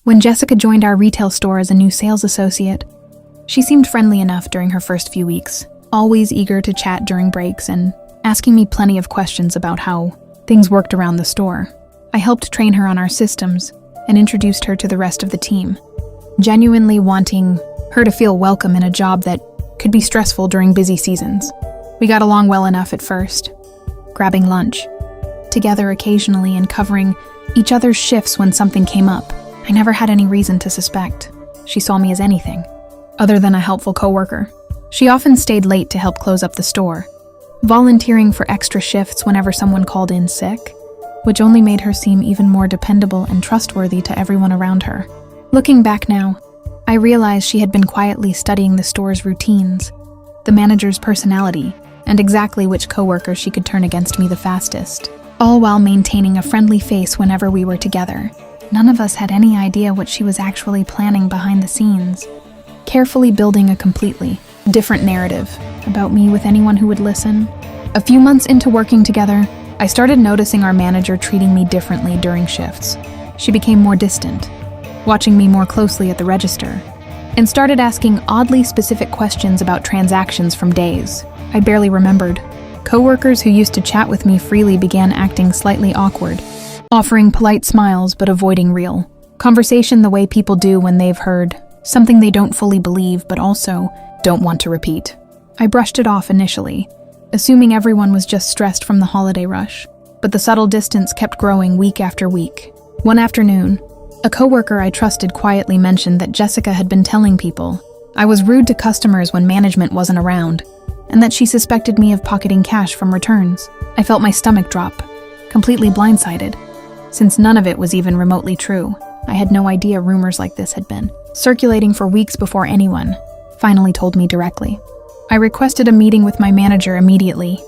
When Jessica joined our retail store as a new sales associate, she seemed friendly enough during her first few weeks, always eager to chat during breaks and asking me plenty of questions about how things worked around the store. I helped train her on our systems and introduced her to the rest of the team, genuinely wanting her to feel welcome in a job that could be stressful during busy seasons. We got along well enough at first, grabbing lunch together occasionally and covering each other's shifts when something came up. I never had any reason to suspect she saw me as anything other than a helpful coworker. She often stayed late to help close up the store, volunteering for extra shifts whenever someone called in sick, which only made her seem even more dependable and trustworthy to everyone around her. Looking back now, I realized she had been quietly studying the store's routines, the manager's personality, and exactly which coworker she could turn against me the fastest, all while maintaining a friendly face whenever we were together. None of us had any idea what she was actually planning behind the scenes, carefully building a completely different narrative about me with anyone who would listen. A few months into working together, I started noticing our manager treating me differently during shifts. She became more distant, watching me more closely at the register, and started asking oddly specific questions about transactions from days I barely remembered. Coworkers who used to chat with me freely began acting slightly awkward, offering polite smiles but avoiding real conversation the way people do when they've heard something they don't fully believe but also don't want to repeat. I brushed it off initially, assuming everyone was just stressed from the holiday rush, but the subtle distance kept growing week after week. One afternoon, a coworker I trusted quietly mentioned that Jessica had been telling people I was rude to customers when management wasn't around, and that she suspected me of pocketing cash from returns. I felt my stomach drop, completely blindsided, since none of it was even remotely true. I had no idea rumors like this had been circulating for weeks before anyone finally told me directly. I requested a meeting with my manager immediately,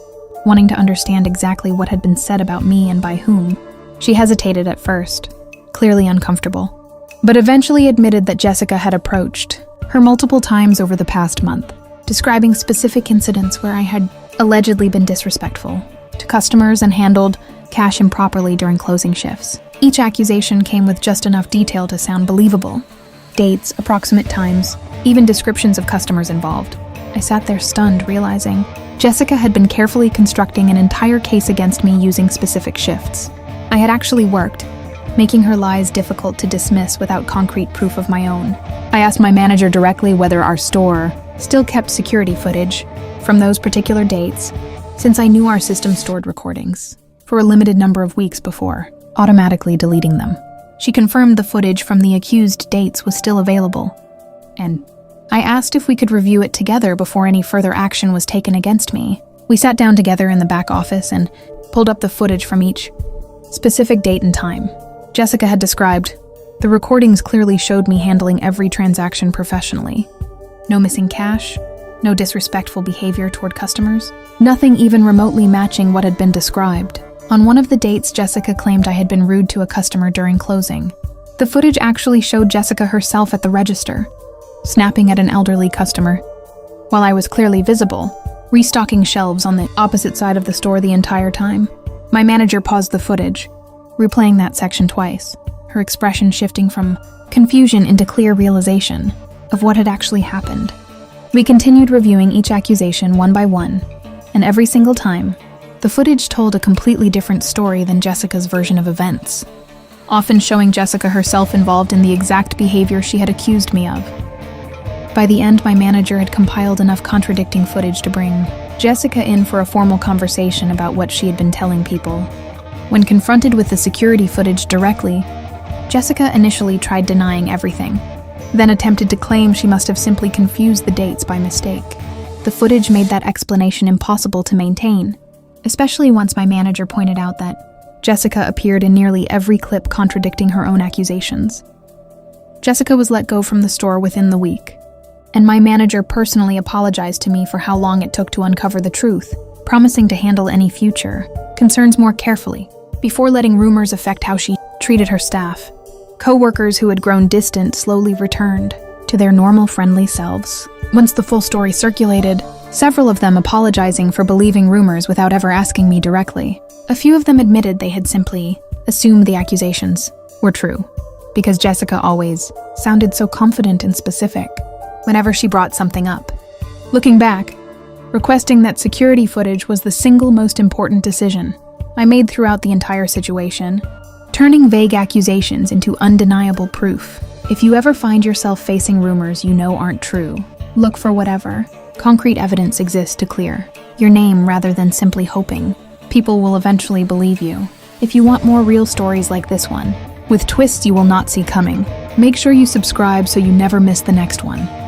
wanting to understand exactly what had been said about me and by whom. She hesitated at first, clearly uncomfortable, but eventually admitted that Jessica had approached her multiple times over the past month, describing specific incidents where I had allegedly been disrespectful to customers and handled cash improperly during closing shifts. Each accusation came with just enough detail to sound believable. Dates, approximate times, even descriptions of customers involved. I sat there stunned, realizing Jessica had been carefully constructing an entire case against me using specific shifts. I had actually worked, making her lies difficult to dismiss without concrete proof of my own. I asked my manager directly whether our store still kept security footage from those particular dates, since I knew our system stored recordings for a limited number of weeks before automatically deleting them. She confirmed the footage from the accused dates was still available, and I asked if we could review it together before any further action was taken against me. We sat down together in the back office and pulled up the footage from each specific date and time Jessica had described. The recordings clearly showed me handling every transaction professionally. No missing cash, no disrespectful behavior toward customers, nothing even remotely matching what had been described. On one of the dates, Jessica claimed I had been rude to a customer during closing. The footage actually showed Jessica herself at the register, snapping at an elderly customer, while I was clearly visible, restocking shelves on the opposite side of the store the entire time. My manager paused the footage, replaying that section twice, her expression shifting from confusion into clear realization of what had actually happened. We continued reviewing each accusation one by one, and every single time, the footage told a completely different story than Jessica's version of events, often showing Jessica herself involved in the exact behavior she had accused me of. By the end, my manager had compiled enough contradicting footage to bring Jessica in for a formal conversation about what she had been telling people. When confronted with the security footage directly, Jessica initially tried denying everything, then attempted to claim she must have simply confused the dates by mistake. The footage made that explanation impossible to maintain, especially once my manager pointed out that Jessica appeared in nearly every clip contradicting her own accusations. Jessica was let go from the store within the week, and my manager personally apologized to me for how long it took to uncover the truth, promising to handle any future concerns more carefully before letting rumors affect how she treated her staff. Coworkers who had grown distant slowly returned to their normal friendly selves. Once the full story circulated, several of them apologizing for believing rumors without ever asking me directly. A few of them admitted they had simply assumed the accusations were true. because Jessica always sounded so confident and specific whenever she brought something up. Looking back, requesting that security footage was the single most important decision I made throughout the entire situation, turning vague accusations into undeniable proof. If you ever find yourself facing rumors you know aren't true, look for whatever concrete evidence exists to clear your name rather than simply hoping people will eventually believe you. If you want more real stories like this one, with twists you will not see coming, make sure you subscribe so you never miss the next one.